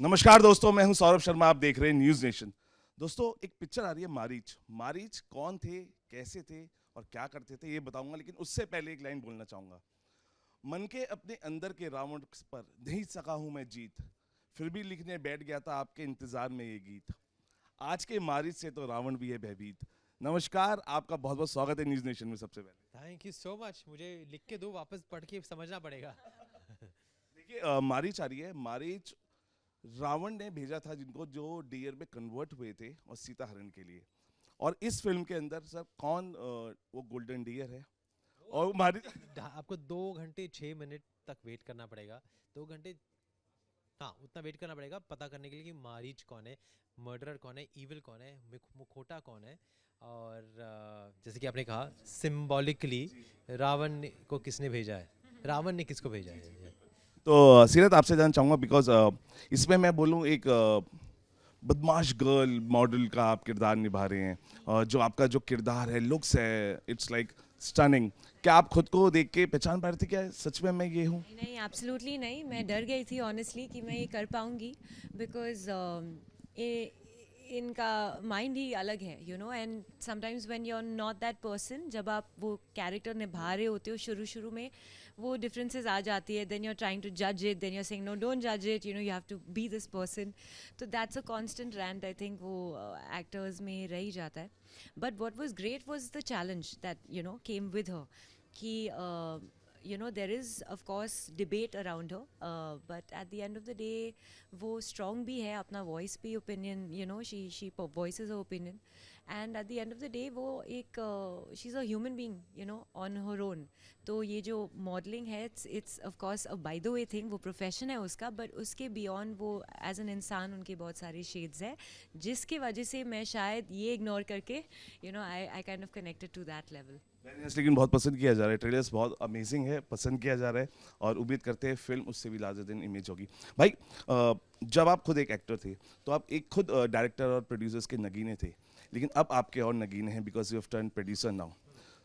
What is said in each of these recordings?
नमस्कार दोस्तों, मैं हूं सौरभ शर्मा। आप देख रहे हैं न्यूज़ नेशन। दोस्तों, एक पिक्चर आ रही है मारीच। मारीच कौन थे, कैसे थे और क्या करते थे, ये बताऊंगा, लेकिन उससे पहले एक लाइन बोलना चाहूंगा। मन के अपने अंदर के रावण पर नहीं सका हूं मैं जीत, फिर भी लिखने बैठ गया था आपके इंतजार में ये गीत। आज के मारीच से तो रावण भी है भयभीत। नमस्कार, आपका बहुत बहुत स्वागत है न्यूज़ नेशन में। सबसे पहले थैंक यू सो मच। मुझे लिख के दो, वापस पढ़ के समझना पड़ेगा। देखिए, मारीच आ रही है। मारीच रावण ने भेजा था जिनको, जो डियर में कन्वर्ट हुए थे और सीता हरण के लिए। और इस फिल्म के अंदर सर कौन वो गोल्डन डियर है वो और हमारी आपको 2 घंटे 6 मिनट तक वेट करना पड़ेगा। 2 घंटे, हाँ उतना वेट करना पड़ेगा पता करने के लिए कि मारीच कौन है, मर्डरर कौन है, इविल कौन है, मुखोटा कौन है। और जैसे कि आपने कहा सिंबॉलिकली रावण को किसने भेजा है, रावण ने किसको भेजा है। तो सीरत आपसे जानना चाहूँगा, बिकॉज इसमें मैं बोलूँ एक बदमाश गर्ल मॉडल का आप किरदार निभा रहे हैं। जो आपका जो किरदार है, लुक्स है, इट्स लाइक स्टनिंग। क्या आप खुद को देख के पहचान पा रहे थे, क्या सच में मैं ये हूँ? नहीं नहीं, एब्सोल्युटली नहीं। मैं डर गई थी ऑनेस्टली कि मैं ये कर पाऊँगी, बिकॉज़ इनका माइंड ही अलग है, you know. And sometimes when you are not that person, जब आप वो कैरेक्टर निभा रहे होते हो शुरू शुरू में, वो डिफरेंसेस आ जाती है। Then you are trying to जज it, then you are saying no don't जज it, you know, you have to be this person. तो that's a constant rant, I think वो एक्टर्स में रह ही जाता है। But what was great was the challenge that you know came with her, कि you know, there is of course debate around her, but at the end of the day वो strong भी है, अपना voice भी, opinion, you know, she voices her opinion. And at the end of the day वो एक she's a human being, you know, on her own. तो ये जो modeling है, it's of course a by the way thing, वो profession है उसका, but उसके beyond वो as an इंसान उनके बहुत सारे shades है, जिसके वजह से मैं शायद ये ignore करके, you know, I kind of connected to that level. लेकिन बहुत पसंद किया जा रहा है, ट्रेलर्स बहुत अमेजिंग है, पसंद किया जा रहा है। और उम्मीद करते हैं फिल्म उससे भी लार्जर देन इमेज होगी। भाई, जब आप खुद एक एक्टर थे, तो आप एक खुद डायरेक्टर और प्रोड्यूसर्स के नगीने थे, लेकिन अब आपके और नगीने हैं, because you have turn producer now.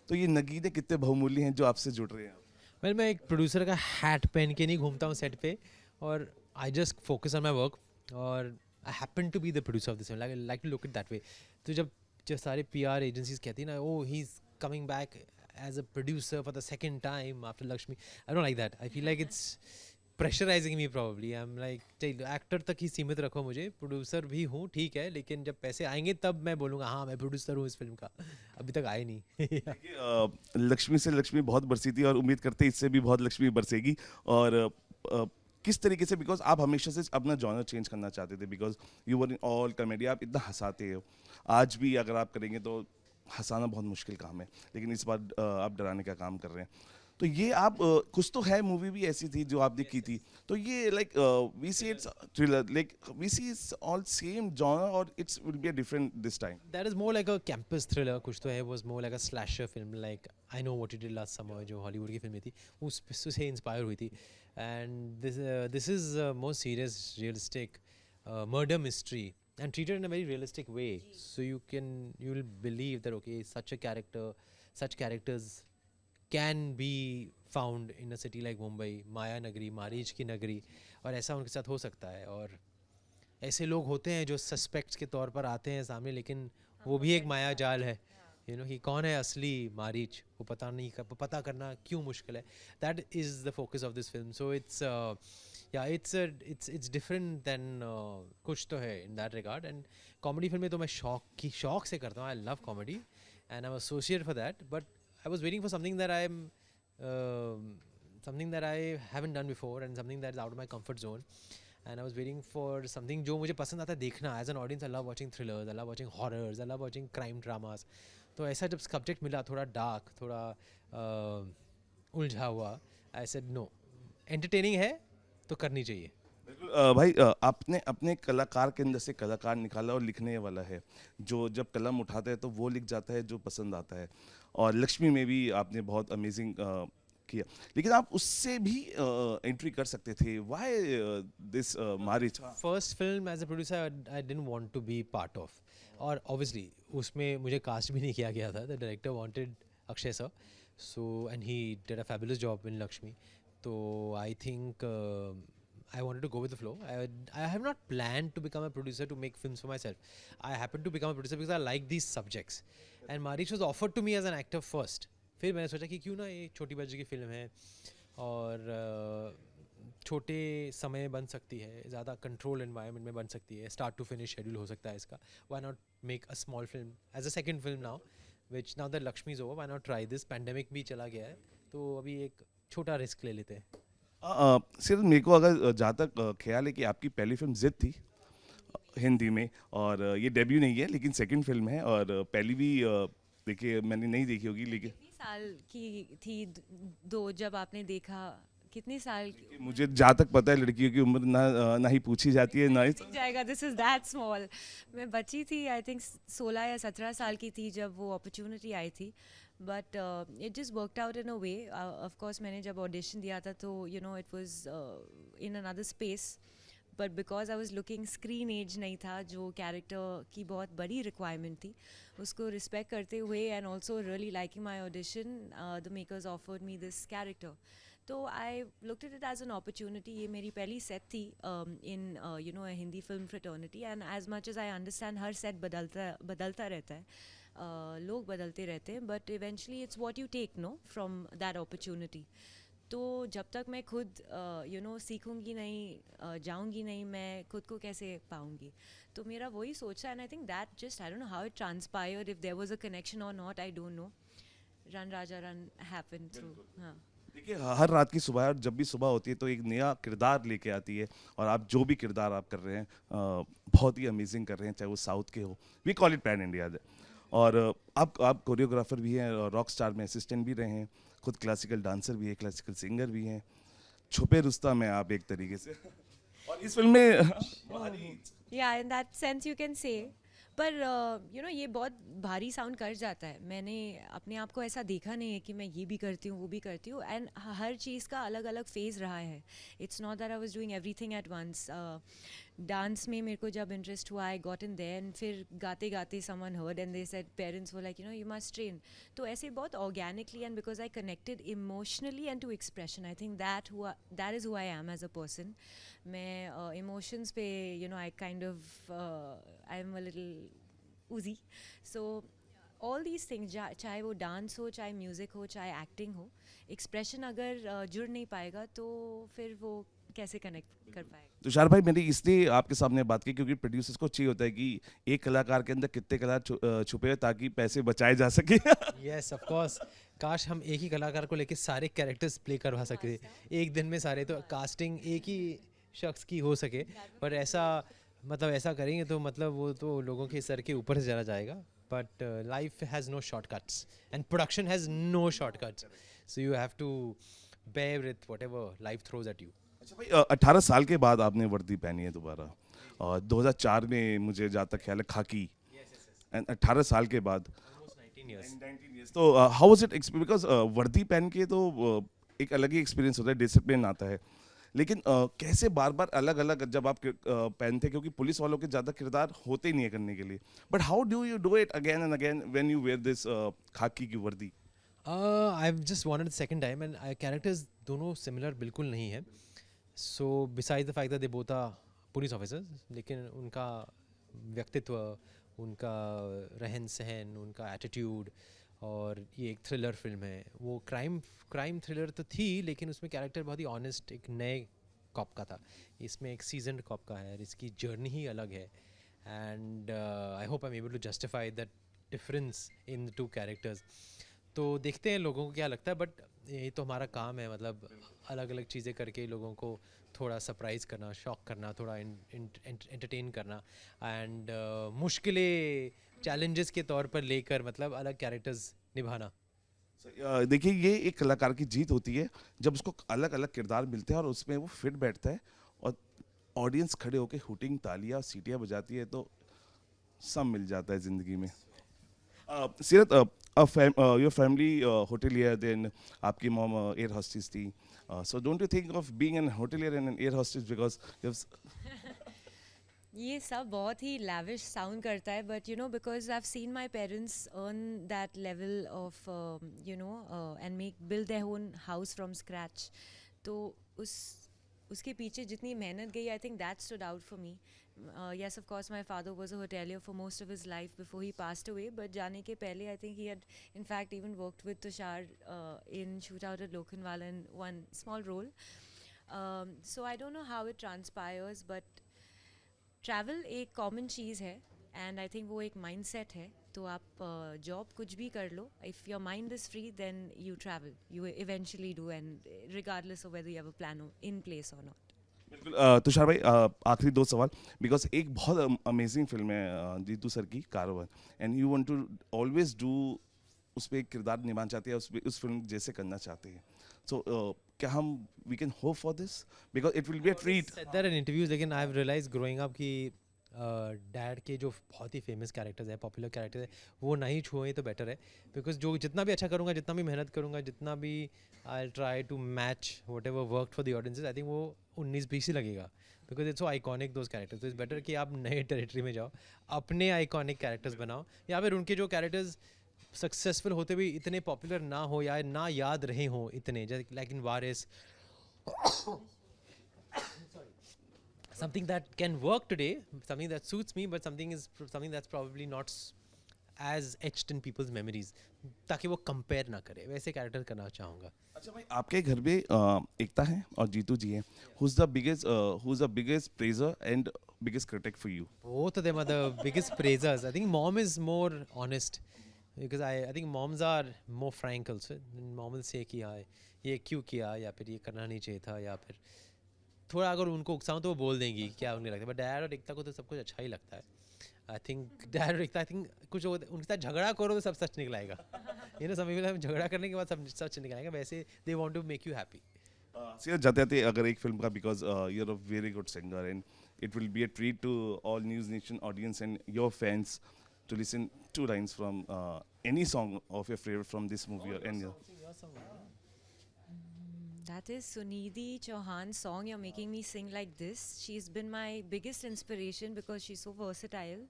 तो ये नगीने कितने बहुमूल्य हैं जो आपसे जुड़ रहे हैं? मैं एक प्रोड्यूसर का हैट पहन के नहीं घूमता हूँ सेट पे, और I just focus on my work, और I happen to be the producer of this film, like to look it that way. तो जब जो सारे PR एजेंसीज कहती है ना, oh he is coming back as a producer for the second time after Lakshmi, I don't like that. I feel like it's pressurising me probably. I am like चलो actor तक ही सीमित रखो मुझे, प्रोड्यूसर भी हूँ ठीक है, लेकिन जब पैसे आएंगे तब मैं बोलूँगा हाँ मैं प्रोड्यूसर हूँ इस फिल्म का। अभी तक आए नहीं। देखिए, लक्ष्मी से लक्ष्मी बहुत बरसी थी और उम्मीद करते हैं इससे भी बहुत लक्ष्मी बरसेगी। और किस तरीके से, बिकॉज आप हमेशा से अपना जॉनर चेंज करना चाहते थे, because you were in all comedy, आप इतना हंसाते हो। आज भी अगर आप करेंगे तो हंसाना बहुत मुश्किल काम है, लेकिन इस बार आप डराने का काम कर रहे हैं। तो ये आप कुछ तो है मूवी भी ऐसी थी जो आपने की थी। तो ये like we see it's thriller, like we see it's all same genre, और it's will be a different this time? That is more like a campus thriller, कुछ तो है, was more like a slasher film, like I Know What You Did Last Summer जो Hollywood की film थी, उससे inspire हुई थी। And this is a more serious, realistic murder mystery and treated in a very realistic way. So you will believe that okay, such characters can be found in a city like Mumbai, माया नगरी, मारीच की नगरी, और ऐसा उनके साथ हो सकता है। और ऐसे लोग होते हैं जो सस्पेक्ट्स के तौर पर आते हैं सामने, लेकिन वो भी एक माया जाल है। यू नो कि कौन है असली मारीच, वो पता करना क्यों मुश्किल है। That is the focus of this film. So it's या इट्स डिफरेंट दैन कुछ तो है in that regard. And comedy फिल्में तो मैं शौक से करता हूँ। I love comedy and I am associate for that, but I was waiting for something that I am something that I haven't done before and something that is out of my comfort zone. And I was waiting for something जो मुझे पसंद आता है देखना। As an audience, I love watching thrillers, I love watching horrors, I love watching crime dramas. तो ऐसा जब subject मिला, थोड़ा डार्क, थोड़ा उलझा हुआ, I said no, entertaining है तो करनी चाहिए। बिल्कुल। भाई, आपने अपने कलाकार के अंदर से कलाकार निकाला और लिखने वाला है, जो जब कलम उठाता है तो वो लिख जाता है जो पसंद आता है। और लक्ष्मी में भी आपने बहुत अमेजिंग किया, लेकिन आप उससे भी एंट्री कर सकते थे। Why this marriage? First film as a producer I didn't want to be part of, और ऑब्वियसली उसमें मुझे कास्ट भी नहीं किया गया था। The director wanted Akshay sir, so and he did a fabulous job in Lakshmi. तो I think I wanted to go with the flow. I have not planned to become a producer to make films for myself. I happened to become a producer because I like these subjects. And Marish was offered to me as an actor first. फिर मैंने सोचा कि क्यों ना ये छोटी बच्ची की फिल्म है और छोटे समय में बन सकती है, ज़्यादा कंट्रोल एनवायरनमेंट में बन सकती है, स्टार्ट टू फिनिश शेड्यूल हो सकता है इसका. Why not make a small film as a second film now, which now that Lakshmi is over, why not try this? Pandemic भी चला गया है, तो अभी एक छोटा रिस्क ले लेते हैं. सिर्फ मेरे को अगर जहाँ तक ख्याल है कि आपकी पहली फिल्म जिद थी हिंदी में, और ये डेब्यू नहीं है लेकिन सेकंड फिल्म है, और पहली भी देखिए मैंने नहीं देखी होगी लेकिन कितनी साल की थी दो जब आपने देखा? कितनी साल की? मुझे जहाँ तक पता है लड़कियों की उम्र ना ही पूछी जाती है ना ही. दिख जाएगा, दिस इज दैट स्मॉल. मैं बची थी, आई थिंक 16 या 17 साल की थी जब वो अपॉर्चुनिटी आई थी. But it just worked out in a way. Of course मैंने जब ऑडिशन दिया था तो you know it was in another space, but because I was looking, screen age नहीं था जो कैरेक्टर की बहुत बड़ी रिक्वायरमेंट थी, उसको रिस्पेक्ट करते हुए and also really liking my audition, the makers offered me this character. तो I looked at it as an opportunity. ये मेरी पहली सेट थी in you know Hindi film fraternity, and as much as I understand हर set बदलता रहता है, लोग बदलते रहते हैं, but eventually it's what you take know from that opportunity. तो जब तक मैं खुद यू नो सीखूंगी नहीं, जाऊंगी नहीं, मैं खुद को कैसे पाऊंगी? तो मेरा वही सोच है, and I think that just I don't know how it transpired, if there was a connection or not, I don't know. Run Raja run happen through. हाँ, देखिए हर रात की सुबह, और जब भी सुबह होती है तो एक नया किरदार लेके आती है, और आप जो भी किरदार आप कर रहे हैं बहुत ही अमेजिंग कर रहे हैं, चाहे वो साउथ के हो, we call it pan India. और आप कोरियोग्राफर भी हैं, रॉक स्टार में असिस्टेंट भी रहे हैं, खुद क्लासिकल डांसर भी है, क्लासिकल सिंगर भी हैं, छुपे रुस्तम हैं आप एक तरीके से. और इस फिल्म में या in that sense you can say. पर यू नो ये बहुत भारी साउंड कर जाता है. मैंने अपने आप को ऐसा देखा नहीं है कि मैं ये भी करती हूँ वो भी करती हूँ, एंड हर चीज़ का अलग अलग फेज़ रहा है. It's not that I was doing everything at once. Dance में मेरे को जब इंटरेस्ट हुआ, I got in there, and फिर गाते गाते someone heard and they said, parents were like you know you must train. तो ऐसे बहुत organically, and because I connected emotionally and to expression, I think that is who I am as a person. मैं emotions पे you know I kind of I am a little oozy. So all these things, चाहे वो dance हो, चाहे music हो, चाहे acting हो, expression अगर जुड़ नहीं पाएगा तो फिर वो कैसे कनेक्ट कर पाएगा? तुषार भाई, मैंने इसलिए आपके सामने बात की क्योंकि प्रोड्यूसर्स को चाहिए होता है कि एक कलाकार के अंदर कितने कलाकार छुपे हैं ताकि पैसे बचाए जा सके. Yes of course. काश हम एक ही कलाकार को लेके सारे कैरेक्टर्स प्ले करवा सकते थे एक दिन में सारे, तो कास्टिंग एक ही शख्स की हो सके, पर ऐसा मतलब ऐसा करेंगे तो मतलब वो तो लोगों के सर के ऊपर से चला जाएगा. But life has no shortcuts and production has no shortcuts, so you have to bear with whatever life throws at you. अच्छा भाई, 18 साल के बाद आपने वर्दी पहनी है दोबारा, और 2004 में मुझे जहाँ तक ख्याल है खाकी, एंड 18 साल के बाद 19 years. 19 years. तो हाउ वाज इट, बिकॉज वर्दी पहन के तो एक अलग ही एक्सपीरियंस होता है, डिसिप्लिन आता है, लेकिन कैसे बार बार अलग अलग जब आप पहनते, क्योंकि पुलिस वालों के ज़्यादा किरदार होते ही नहीं है करने के लिए, but how do you do it again and again when you wear this खाकी की वर्दी? I've just wanted the second time, and characters दोनों similar बिल्कुल नहीं है. So besides the fact that they both are police officers, लेकिन उनका व्यक्तित्व, उनका रहन सहन, उनका एटीट्यूड, और ये एक थ्रिलर फिल्म है. वो क्राइम थ्रिलर तो थी, लेकिन उसमें कैरेक्टर बहुत ही ऑनेस्ट एक नए कॉप का था. इसमें एक सीजन्ड कॉप का है, और इसकी जर्नी ही अलग है. And I hope I am able to justify that difference in the two characters. तो देखते हैं लोगों को क्या लगता है, बट ये तो हमारा काम है, मतलब अलग अलग चीज़ें करके लोगों को थोड़ा सरप्राइज़ करना, शॉक करना, थोड़ा एंटरटेन करना, एंड मुश्किलें चैलेंजेस के तौर पर लेकर मतलब अलग कैरेक्टर्स निभाना. देखिए ये एक कलाकार की जीत होती है जब उसको अलग अलग किरदार मिलते हैं और उसमें वो फिट बैठता है, और ऑडियंस खड़े होकर हुटिंग तालियां सीटियां बजाती है, तो सब मिल जाता है ज़िंदगी में. Seerat, your family hotelier, then आपकी मॉम एयर हॉस्टेस थी, so don't you think of being an hotelier and an air hostess, because ये सब बहुत ही lavish साउंड करता है, but you know because I have seen my parents earn that level of you know and build their own house from scratch. तो उस उसके पीछे जितनी मेहनत गई, I think that stood out for me. Yes, of course, my father was a hotelier for most of his life before he passed away. But जाने के पहले, I think he had, in fact, even worked with Tushar in Shootout at Lokhandwala in one small role. So I don't know how it transpires, but travel एक common चीज़ है, and I think वो एक mindset है. तो आप job कुछ भी कर लो, if your mind is free, then you travel. You eventually do, and regardless of whether you have a plan in place or not. बिल्कुल तुषार भाई आखिरी दो सवाल बिकॉज एक बहुत अमेजिंग फिल्म है जीतू सर की कारवां and you want to always do उस पर एक किरदार निभाना चाहते हैं उस फिल्म जैसे करना चाहते हैं सो क्या हम we can hope for this because it will be a treat said that in interviews, लेकिन I have realize growing up कि डैड के जो बहुत ही फेमस कैरेक्टर्स है, पॉपुलर कैरेक्टर्स है, वो नहीं छुए तो बेटर है. बिकॉज जो जितना भी अच्छा करूँगा, जितना भी मेहनत करूँगा, जितना भी I try to match whatever work for the audiences, I think वो 19-20 ही लगेगा. Because it's so iconic those characters. तो इट्स बेटर कि आप नए टेरिटरी में जाओ, अपने आइकॉनिक कैरेक्टर्स बनाओ, या फिर उनके जो कैरेक्टर्स सक्सेसफुल होते भी इतने पॉपुलर ना हो या ना याद रहे हों इतने, जैसे like in Waris, something that can work today, something that suits me, but something that's probably not as etched in people's memories, ताकि वो कंपेयर ना करे. वैसे कैरेक्टर करना चाहूँगा. अच्छा भाई आपके घर में एकता है और जीतू जी हैं who is the biggest pleasure and biggest critic for you Both of them are the biggest praisers. I think mom is more honest because I think moms are more frank also. Mom will say कि हाँ ये क्यों किया, या फिर ये करना नहीं चाहिए था, या फिर थोड़ा अगर उनको उकसाऊँ तो वो बोल देंगी क्या उन्हें लगता है. बट डैड और एकता को तो सब कुछ अच्छा ही लगता है. आई थिंक डैड और एकता, आई थिंक कुछ उनके साथ झगड़ा करो तो सब सच निकलाएगा. ये ना समय में झगड़ा करने के बाद सब सच निकलाएगा. वैसे they want to make you happy. Serious जाते जाते अगर एक फिल्म का because you are a very good singer and it will be a treat to all News Nation audience and your fans to listen 2 lines from any song of your favorite from this movie or any That is Sunidhi Chauhan's song. You're making me sing like this. She's been my biggest inspiration because she's so versatile.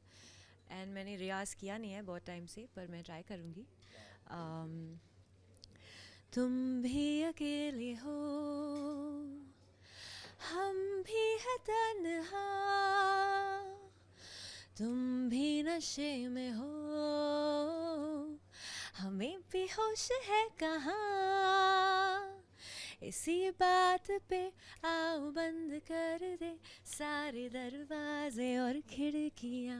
And मैंने रियाज किया नहीं है बहुत time से, पर मैं try करूँगी. तुम भी अकेले हो, हम भी है तन्हा, तुम भी नशे में हो, हमें भी होश है कहाँ. इसी बात पे आओ बंद कर दे सारे दरवाजे और खिड़कियाँ,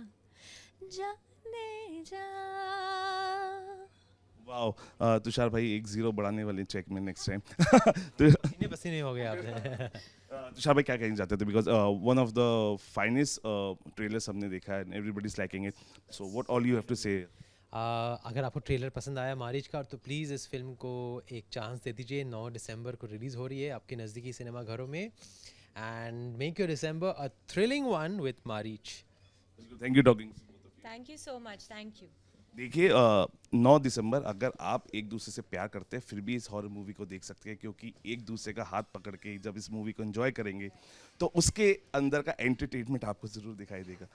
जाने जा. वाओ तुषार भाई 1-0 बढ़ाने वाले चेक में नेक्स्ट टाइम. पसीने पसीने हो गए आपने. तुषार भाई क्या कहना चाहते थे because one of the finest trailers हमने देखा है and everybody is liking it so what all you have to say. अगर आपको ट्रेलर पसंद आया मारीच का, तो प्लीज़ इस फिल्म को एक चांस दे दीजिए. 9 दिसंबर को रिलीज़ हो रही है आपके नज़दीकी सिनेमा घरों में. And make your December a thrilling one with Maarich. Thank you talking. Thank you so much. Thank you. देखिए 9 दिसंबर अगर आप एक दूसरे से प्यार करते हैं फिर भी इस हॉरर मूवी को देख सकते हैं क्योंकि एक दूसरे का हाथ पकड़ के जब इस मूवी को एंजॉय करेंगे तो उसके अंदर का एंटरटेनमेंट आपको ज़रूर दिखाई देगा.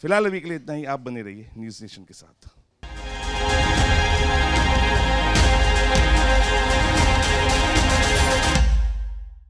फिलहाल अभी के लिए इतना ही. आप बने रहिए न्यूज़ नेशन के साथ.